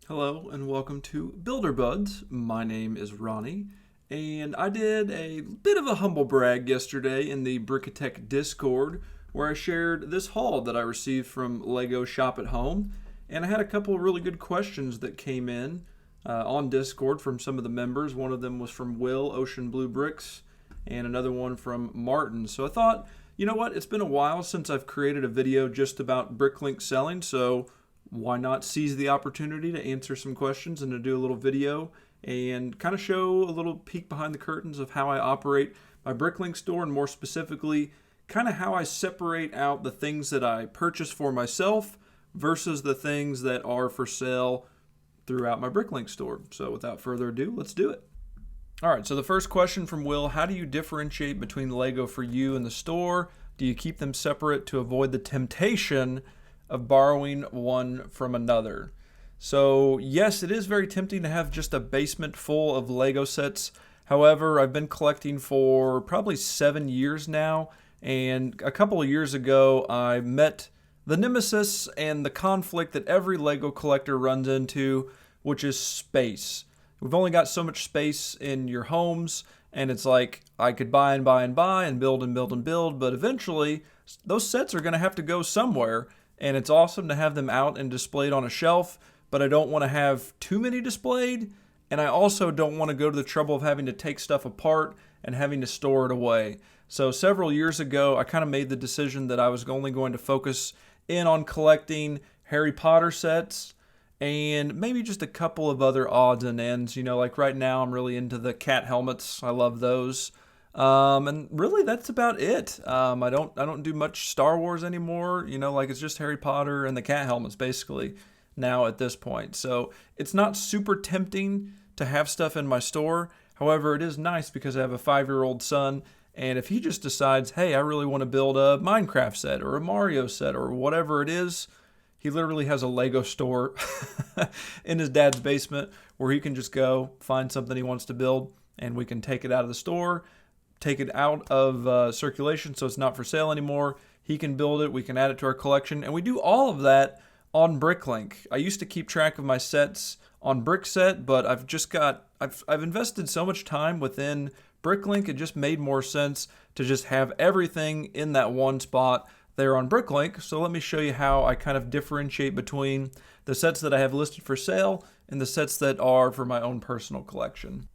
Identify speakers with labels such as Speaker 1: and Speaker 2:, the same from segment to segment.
Speaker 1: Hello and welcome to Builder Buds. My name is Ronnie, and I did a bit of a humble brag yesterday in the Bricklink Discord where I shared this haul that I received from Lego Shop at Home, and I had a couple of really good questions that came in on Discord from some of the members. One of them was from Will Ocean Blue Bricks, and another one from Martin. So I thought, you know what? It's been a while since I've created a video just about Bricklink selling, so why not seize the opportunity to answer some questions and to do a little video and kind of show a little peek behind the curtains of how I operate my Bricklink store, and more specifically, kind of how I separate out the things that I purchase for myself versus the things that are for sale throughout my Bricklink store. So without further ado, let's do it. All right, so the first question from Will: how do you differentiate between Lego for you and the store? Do you keep them separate to avoid the temptation of borrowing one from another? So yes, it is very tempting to have just a basement full of Lego sets. However, I've been collecting for probably 7 years now, and a couple of years ago I met the nemesis and the conflict that every Lego collector runs into, which is space. We've only got so much space in your homes, and it's like I could buy and buy and buy and build and build and build, but eventually those sets are going to have to go somewhere. And it's awesome to have them out and displayed on a shelf, but I don't want to have too many displayed, and I also don't want to go to the trouble of having to take stuff apart and having to store it away. So several years ago, I kind of made the decision that I was only going to focus in on collecting Harry Potter sets and maybe just a couple of other odds and ends. You know, like right now I'm really into the cat helmets. I love those. And really, that's about it. I don't do much Star Wars anymore. You know, like it's just Harry Potter and the cat helmets basically now at this point. So it's not super tempting to have stuff in my store. However, it is nice because I have a 5-year-old son, and if he just decides, hey, I really want to build a Minecraft set or a Mario set or whatever it is, he literally has a Lego store in his dad's basement where he can just go find something he wants to build, and we can take it out of the store, take it out of circulation so it's not for sale anymore. He can build it, we can add it to our collection, and we do all of that on Bricklink. I used to keep track of my sets on Brickset, but I've invested so much time within Bricklink, it just made more sense to just have everything in that one spot there on Bricklink. So let me show you how I kind of differentiate between the sets that I have listed for sale and the sets that are for my own personal collection.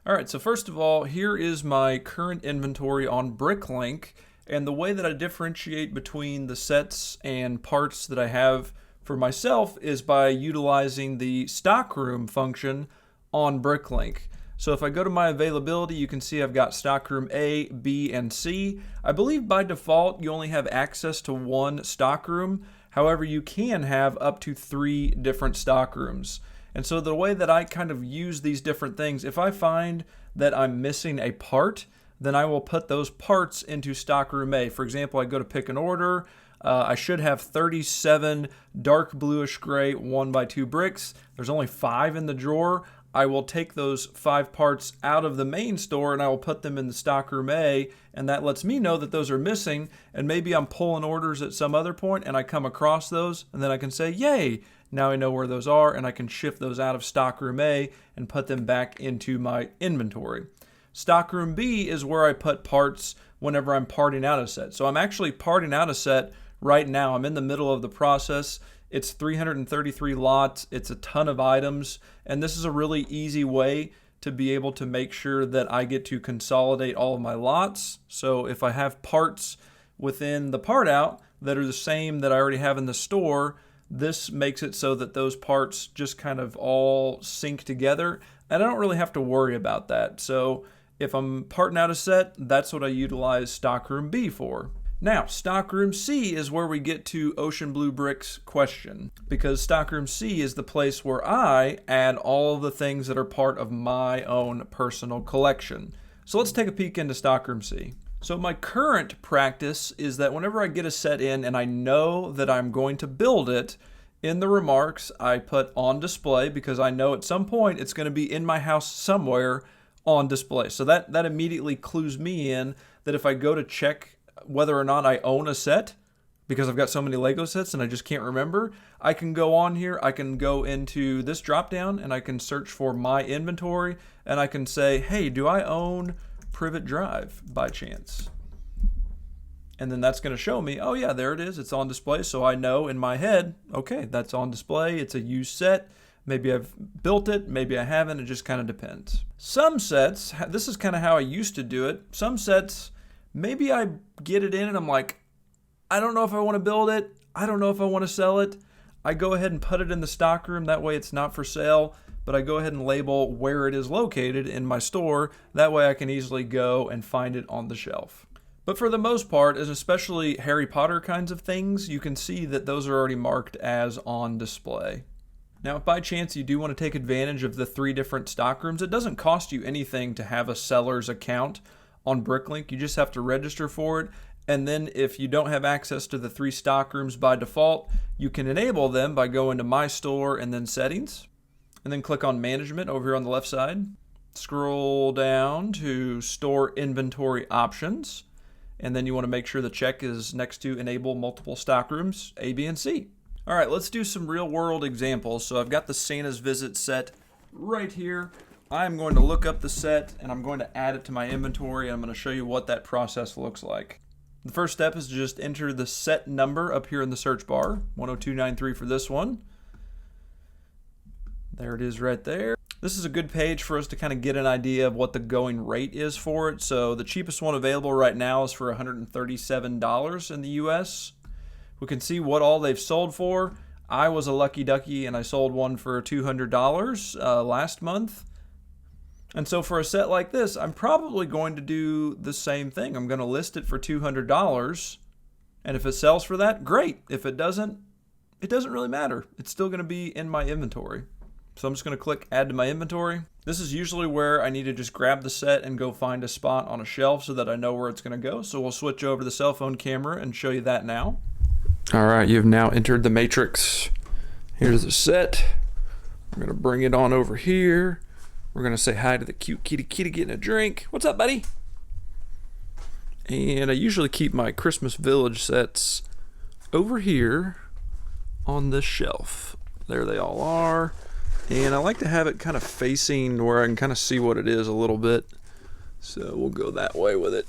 Speaker 1: All right, so first of all, here is my current inventory on Bricklink, and the way that I differentiate between the sets and parts that I have for myself is by utilizing the stockroom function on Bricklink. So if I go to my availability, you can see I've got stockroom A, B, and C. I believe by default you only have access to one stockroom. However, you can have up to 3 different stockrooms. And so the way that I kind of use these different things, if I find that I'm missing a part, then I will put those parts into stockroom A. For example, I go to pick an order. I should have 37 dark bluish gray 1x2 bricks. There's only 5 in the drawer. I will take those 5 parts out of the main store and I will put them in the stockroom A, and that lets me know that those are missing, and maybe I'm pulling orders at some other point and I come across those, and then I can say, yay, now I know where those are, and I can shift those out of stockroom A and put them back into my inventory. Stockroom B is where I put parts whenever I'm parting out a set. So I'm actually parting out a set right now. I'm in the middle of the process. It's 333 lots. It's a ton of items. And this is a really easy way to be able to make sure that I get to consolidate all of my lots. So if I have parts within the part out that are the same that I already have in the store, this makes it so that those parts just kind of all sync together, and I don't really have to worry about that. So if I'm parting out a set, that's what I utilize stockroom B for. Now, stockroom C is where we get to Ocean Blue Brick's question, because stockroom C is the place where I add all the things that are part of my own personal collection. So let's take a peek into stockroom C. So my current practice is that whenever I get a set in and I know that I'm going to build it, in the remarks I put on display, because I know at some point it's going to be in my house somewhere on display. So that immediately clues me in that if I go to check whether or not I own a set, because I've got so many Lego sets and I just can't remember, I can go on here, I can go into this drop down and I can search for my inventory and I can say, hey, do I own Privet Drive by chance? And then that's going to show me, oh yeah, there it is, it's on display. So I know in my head, okay, that's on display, it's a used set. Maybe I've built it, maybe I haven't, it just kind of depends. Some sets, this is kind of how I used to do it. Some sets, maybe I get it in and I'm like, I don't know if I want to build it. I don't know if I want to sell it. I go ahead and put it in the stockroom. That way it's not for sale, but I go ahead and label where it is located in my store. That way I can easily go and find it on the shelf. But for the most part, as especially Harry Potter kinds of things, you can see that those are already marked as on display. Now, if by chance you do want to take advantage of the 3 different stockrooms, it doesn't cost you anything to have a seller's account on Bricklink. You just have to register for it. And then if you don't have access to the 3 stockrooms by default, you can enable them by going to My Store and then Settings. And then click on Management over here on the left side. Scroll down to Store Inventory Options. And then you want to make sure the check is next to Enable Multiple Stockrooms, A, B, and C. All right, let's do some real world examples. So I've got the Santa's Visit set right here. I'm going to look up the set and I'm going to add it to my inventory. And I'm going to show you what that process looks like. The first step is to just enter the set number up here in the search bar, 10293 for this one. There it is right there. This is a good page for us to kind of get an idea of what the going rate is for it. So the cheapest one available right now is for $137 in the US. We can see what all they've sold for. I was a lucky ducky and I sold one for $200 last month. And so for a set like this, I'm probably going to do the same thing. I'm going to list it for $200. And if it sells for that, great. If it doesn't really matter. It's still going to be in my inventory. So I'm just going to click Add to my inventory. This is usually where I need to just grab the set and go find a spot on a shelf so that I know where it's going to go. So we'll switch over to the cell phone camera and show you that now. All right, you've now entered the matrix. Here's the set. We're going to bring it on over here. We're going to say hi to the cute kitty getting a drink. What's up, buddy? And I usually keep my Christmas Village sets over here on this shelf. There they all are. And I like to have it kind of facing where I can kind of see what it is a little bit. So we'll go that way with it.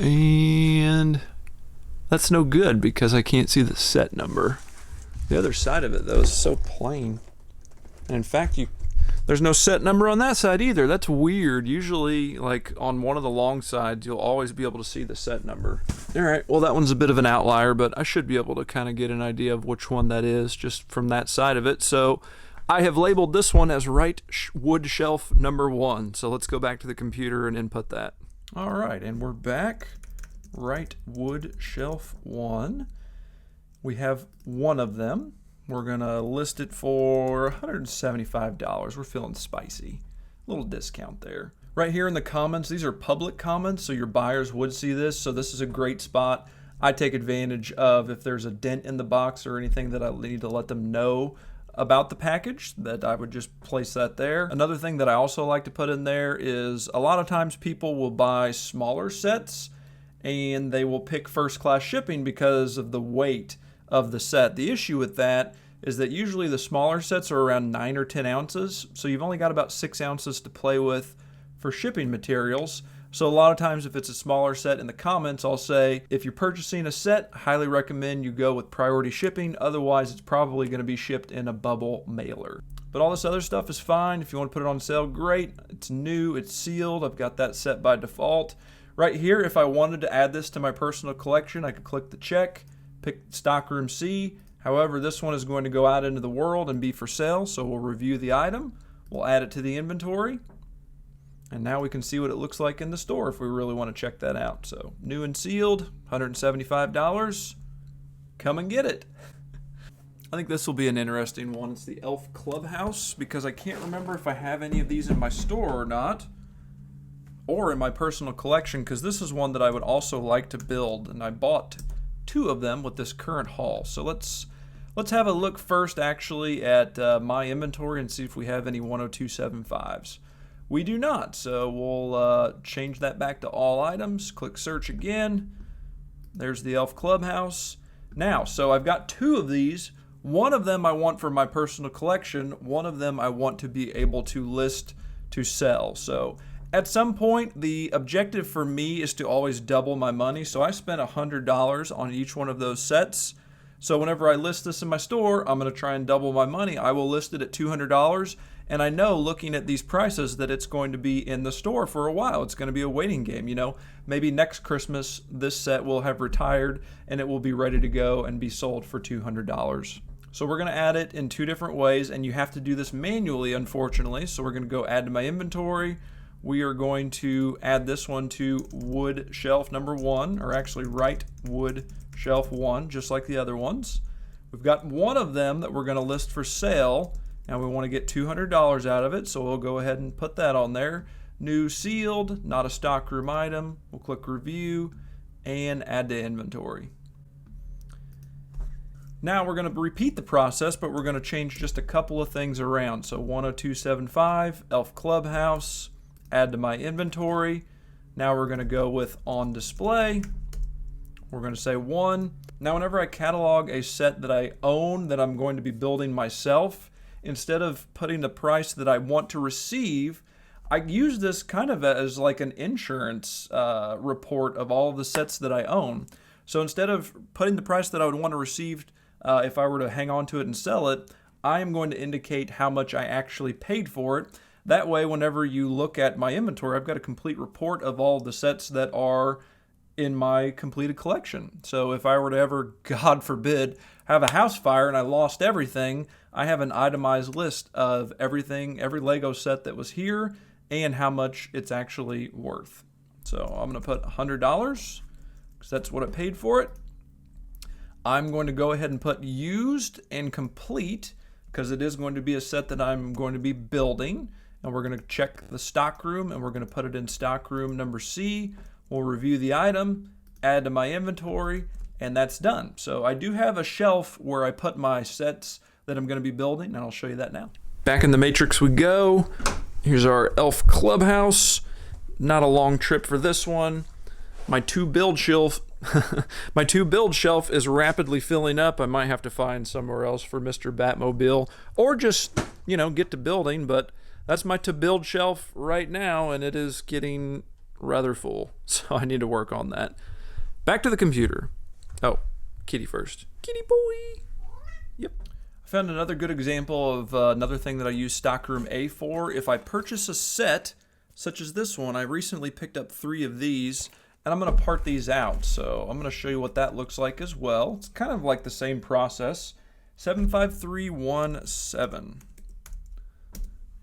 Speaker 1: And that's no good because I can't see the set number. The other side of it, though, is so plain. And in fact, there's no set number on that side either. That's weird. Usually, like on one of the long sides, you'll always be able to see the set number. All right, well, that one's a bit of an outlier, but I should be able to kind of get an idea of which one that is just from that side of it. So I have labeled this one as right wood shelf number 1. So let's go back to the computer and input that. All right, and we're back. Right wood shelf 1. We have one of them. We're going to list it for $175. We're feeling spicy. A little discount there. Right here in the comments, these are public comments, so your buyers would see this. So this is a great spot. I take advantage of if there's a dent in the box or anything that I need to let them know about the package, that I would just place that there. Another thing that I also like to put in there is a lot of times people will buy smaller sets and they will pick first class shipping because of the weight of the set. The issue with that is that usually the smaller sets are around 9 or 10 ounces, so you've only got about 6 ounces to play with for shipping materials. So a lot of times if it's a smaller set, in the comments I'll say, if you're purchasing a set, highly recommend you go with priority shipping, otherwise it's probably going to be shipped in a bubble mailer. But all this other stuff is fine. If you want to put it on sale, great. It's new, it's sealed, I've got that set by default. Right here, if I wanted to add this to my personal collection, I could click the check, pick stockroom C. However, this one is going to go out into the world and be for sale, so we'll review the item. We'll add it to the inventory. And now we can see what it looks like in the store if we really want to check that out. So, new and sealed, $175. Come and get it. I think this will be an interesting one. It's the Elf Clubhouse, because I can't remember if I have any of these in my store or not, or in my personal collection, because this is one that I would also like to build, and I bought 2 of them with this current haul. So let's have a look first actually at my inventory and see if we have any 10275s. We do not, so we'll change that back to all items, click search again, There's the elf clubhouse. Now, so I've got 2 of these. One of them I want for my personal collection. One of them I want to be able to list to sell. So at some point, the objective for me is to always double my money. So I spent $100 on each one of those sets. So whenever I list this in my store, I'm going to try and double my money. I will list it at $200. And I know, looking at these prices, that it's going to be in the store for a while. It's going to be a waiting game. You know, maybe next Christmas, this set will have retired and it will be ready to go and be sold for $200. So we're going to add it in 2 different ways, and you have to do this manually, unfortunately. So we're going to go add to my inventory. We are going to add this one to wood shelf number 1, or actually write wood shelf 1, just like the other ones. We've got one of them that we're going to list for sale, and we want to get $200 out of it, so we'll go ahead and put that on there. New sealed, not a stockroom item. We'll click review and add to inventory. Now we're going to repeat the process, but we're going to change just a couple of things around. So 10275, Elf Clubhouse, add to my inventory. Now we're going to go with on display. We're going to say 1. Now whenever I catalog a set that I own that I'm going to be building myself, instead of putting the price that I want to receive, I use this kind of as like an insurance report of all of the sets that I own. So instead of putting the price that I would want to receive if I were to hang on to it and sell it, I am going to indicate how much I actually paid for it. That way, whenever you look at my inventory, I've got a complete report of all the sets that are in my completed collection. So if I were to ever, God forbid, have a house fire and I lost everything, I have an itemized list of everything, every Lego set that was here, and how much it's actually worth. So I'm going to put $100 because that's what I paid for it. I'm going to go ahead and put used and complete because it is going to be a set that I'm going to be building. And we're going to check the stockroom, and we're going to put it in stockroom number C. We'll review the item, add to my inventory, and that's done. So I do have a shelf where I put my sets that I'm going to be building, and I'll show you that now. Back in the matrix we go. Here's our elf clubhouse. Not a long trip for this one. My 2 build shelf my 2 build shelf is rapidly filling up. I might have to find somewhere else for Mr. Batmobile, or just, you know, get to building, but that's my to build shelf right now, and it is getting rather full, so I need to work on that. Back to the computer. Oh, kitty first. Kitty boy. Yep. I found another good example of another thing that I use stockroom A for. If I purchase a set, such as this one, I recently picked up 3 of these, and I'm going to part these out. So I'm going to show you what that looks like as well. It's kind of like the same process. 75317.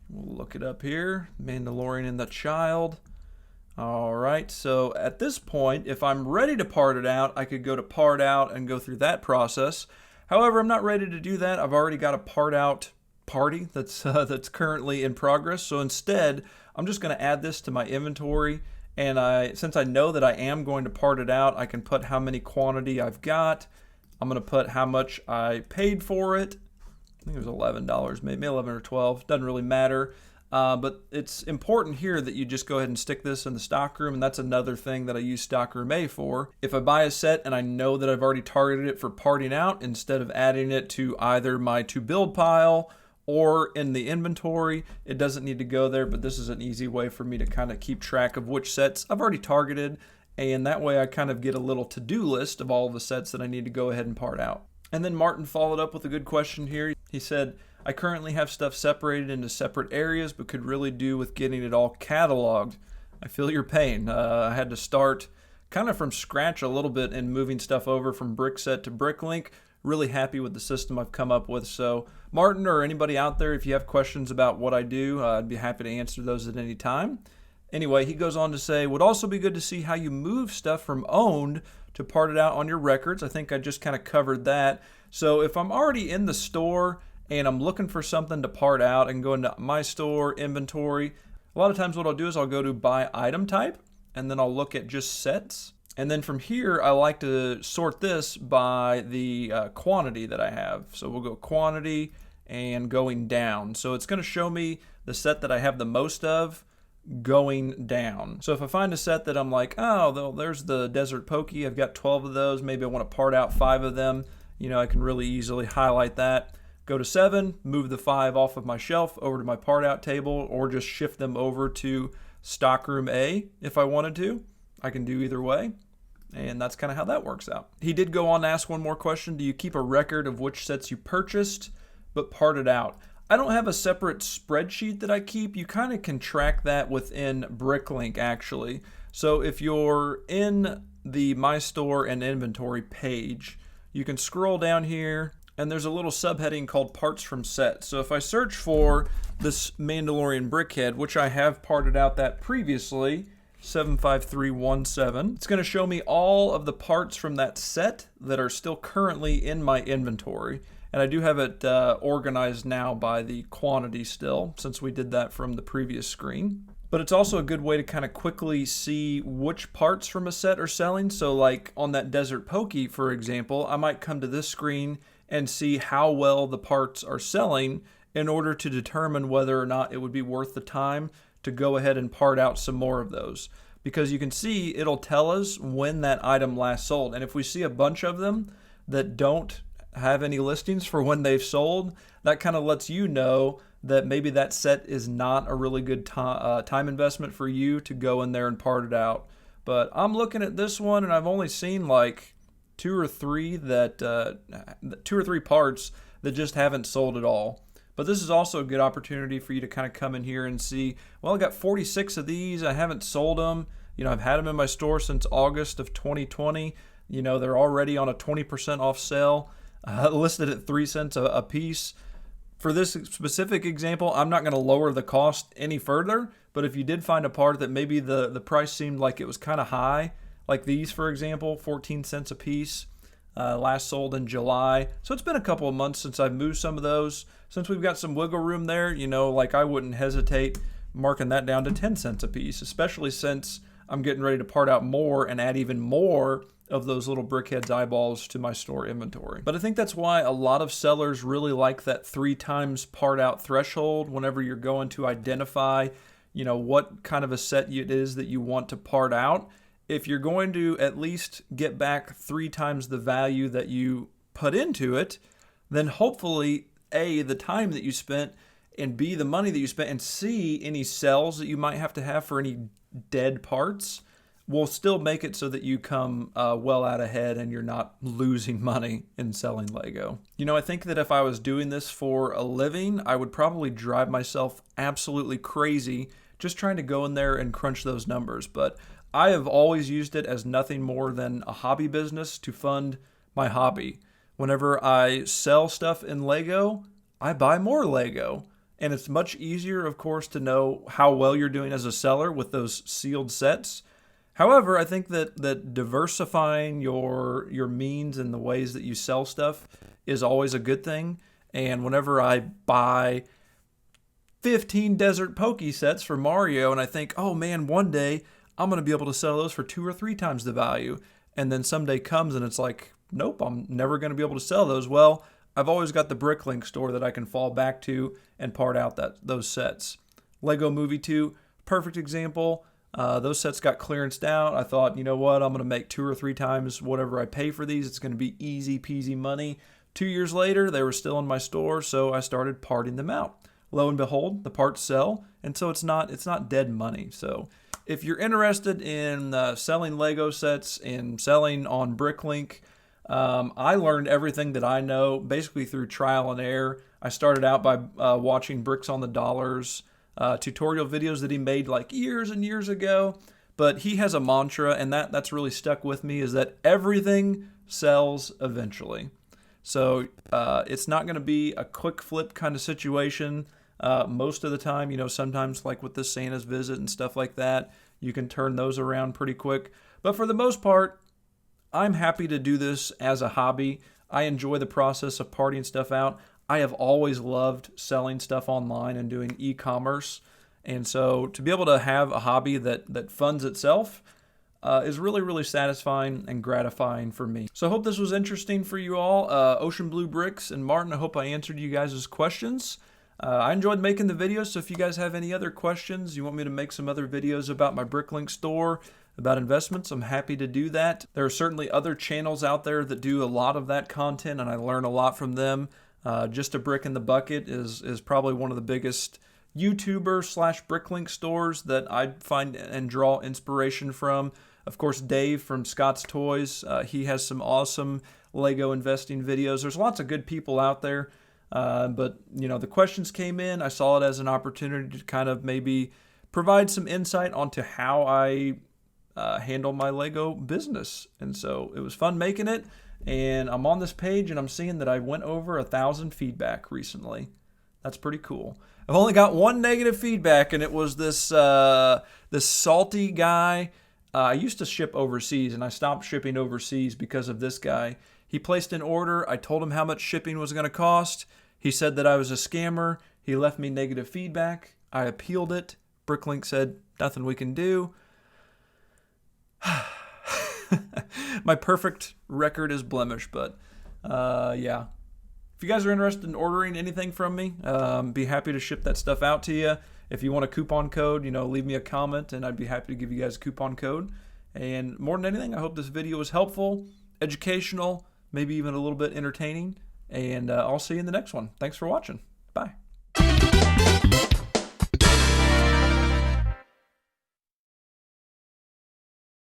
Speaker 1: We'll look it up here. Mandalorian and the Child. All right, so at this point, if I'm ready to part it out, I could go to part out and go through that process. However, I'm not ready to do that. I've already got a part out party that's currently in progress. So instead, I'm just going to add this to my inventory. And since I know that I am going to part it out, I can put how many quantity I've got. I'm going to put how much I paid for it. I think it was $11, maybe 11 or 12. Doesn't really matter. But it's important here that you just go ahead and stick this in the stockroom, and that's another thing that I use stockroom A for. If I buy a set and I know that I've already targeted it for parting out, instead of adding it to either my to build pile or in the inventory, it doesn't need to go there, but this is an easy way for me to kind of keep track of which sets I've already targeted, and that way I kind of get a little to-do list of all the sets that I need to go ahead and part out. And then Martin followed up with a good question here. He said, I currently have stuff separated into separate areas, but could really do with getting it all cataloged. I feel your pain. I had to start kind of from scratch a little bit in moving stuff over from Brickset to Bricklink. Really happy with the system I've come up with. So Martin, or anybody out there, if you have questions about what I do, I'd be happy to answer those at any time. Anyway, he goes on to say, would also be good to see how you move stuff from owned to part it out on your records. I think I just kind of covered that. So if I'm already in the store and I'm looking for something to part out, I can go into my store, inventory. A lot of times what I'll do is I'll go to by item type, and then I'll look at just sets. And then from here, I like to sort this by the quantity that I have. So we'll go quantity and going down. So it's going to show me the set that I have the most of, going down. So if I find a set that I'm like, oh, there's the Desert Pokey, I've got 12 of those, maybe I want to part out 5 of them, I can really easily highlight that. Go to 7, move the 5 off of my shelf over to my part out table, or just shift them over to stockroom A if I wanted to. I can do either way. And that's kind of how that works out. He did go on to ask one more question. Do you keep a record of which sets you purchased but parted out? I don't have a separate spreadsheet that I keep. You kind of can track that within Bricklink, actually. So if you're in the My Store and Inventory page, you can scroll down here, and there's a little subheading called Parts from Sets. So if I search for this Mandalorian Brickhead, which I have parted out that previously, 75317, it's going to show me all of the parts from that set that are still currently in my inventory. And I do have it organized now by the quantity still, since we did that from the previous screen. But it's also a good way to kind of quickly see which parts from a set are selling. So like on that Desert Pokey, for example, I might come to this screen and see how well the parts are selling in order to determine whether or not it would be worth the time to go ahead and part out some more of those. Because you can see it'll tell us when that item last sold. And if we see a bunch of them that don't have any listings for when they've sold, that kind of lets you know that maybe that set is not a really good time investment for you to go in there and part it out. But I'm looking at this one, and I've only seen like two or three parts that just haven't sold at all. But this is also a good opportunity for you to kind of come in here and see, well, I got 46 of these. I haven't sold them. I've had them in my store since August of 2020. They're already on a 20% off sale, listed at 3 cents a piece. For this specific example, I'm not going to lower the cost any further. But if you did find a part that maybe the price seemed like it was kind of high, like these, for example, 14 cents a piece, last sold in July. So it's been a couple of months since I've moved some of those. Since we've got some wiggle room there, like I wouldn't hesitate marking that down to 10 cents a piece, especially since I'm getting ready to part out more and add even more of those little Brickheads eyeballs to my store inventory. But I think that's why a lot of sellers really like that 3 times part out threshold whenever you're going to identify, what kind of a set it is that you want to part out. If you're going to at least get back 3 times the value that you put into it, then hopefully A, the time that you spent, and B, the money that you spent, and C, any sales that you might have to have for any dead parts will still make it so that you come well out ahead and you're not losing money in selling Lego. I think that if I was doing this for a living, I would probably drive myself absolutely crazy just trying to go in there and crunch those numbers. But I have always used it as nothing more than a hobby business to fund my hobby. Whenever I sell stuff in Lego, I buy more Lego. And it's much easier, of course, to know how well you're doing as a seller with those sealed sets. However, I think that diversifying your means and the ways that you sell stuff is always a good thing. And whenever I buy 15 Desert Pokey sets for Mario and I think, oh man, one day I'm going to be able to sell those for 2 or 3 times the value. And then someday comes and it's like, nope, I'm never going to be able to sell those. Well, I've always got the Bricklink store that I can fall back to and part out those sets. Lego Movie 2, perfect example. Those sets got clearanced out. I thought, you know what, I'm going to make 2 or 3 times whatever I pay for these. It's going to be easy peasy money. 2 years later, they were still in my store, so I started parting them out. Lo and behold, the parts sell, and so it's not dead money. So if you're interested in selling Lego sets and selling on Bricklink, I learned everything that I know basically through trial and error. I started out by watching Bricks on the Dollars tutorial videos that he made like years and years ago. But he has a mantra, and that's really stuck with me, is that everything sells eventually. So it's not going to be a quick flip kind of situation. Most of the time, sometimes like with the Santa's visit and stuff like that, you can turn those around pretty quick. But for the most part, I'm happy to do this as a hobby. I enjoy the process of partying stuff out. I have always loved selling stuff online and doing e-commerce. And so to be able to have a hobby that funds itself is really, really satisfying and gratifying for me. So I hope this was interesting for you all. Ocean Blue Bricks and Martin, I hope I answered you guys' questions. I enjoyed making the videos, so if you guys have any other questions, you want me to make some other videos about my Bricklink store, about investments, I'm happy to do that. There are certainly other channels out there that do a lot of that content, and I learn a lot from them. Just a Brick in the Bucket is probably one of the biggest YouTuber/Bricklink stores that I find and draw inspiration from. Of course, Dave from Scott's Toys, he has some awesome Lego investing videos. There's lots of good people out there, but the questions came in. I saw it as an opportunity to kind of maybe provide some insight onto how I handle my Lego business, and so it was fun making it. And I'm on this page and I'm seeing that I went over 1,000 feedback recently. That's pretty cool. I've only got one negative feedback, and it was this salty guy. I used to ship overseas, and I stopped shipping overseas because of this guy. He placed an order. I told him how much shipping was going to cost. He said that I was a scammer. He left me negative feedback. I appealed it. Bricklink said, nothing we can do. My perfect record is blemished, but yeah. If you guys are interested in ordering anything from me, be happy to ship that stuff out to you. If you want a coupon code, leave me a comment, and I'd be happy to give you guys a coupon code. And more than anything, I hope this video was helpful, educational, maybe even a little bit entertaining. And I'll see you in the next one. Thanks for watching. Bye.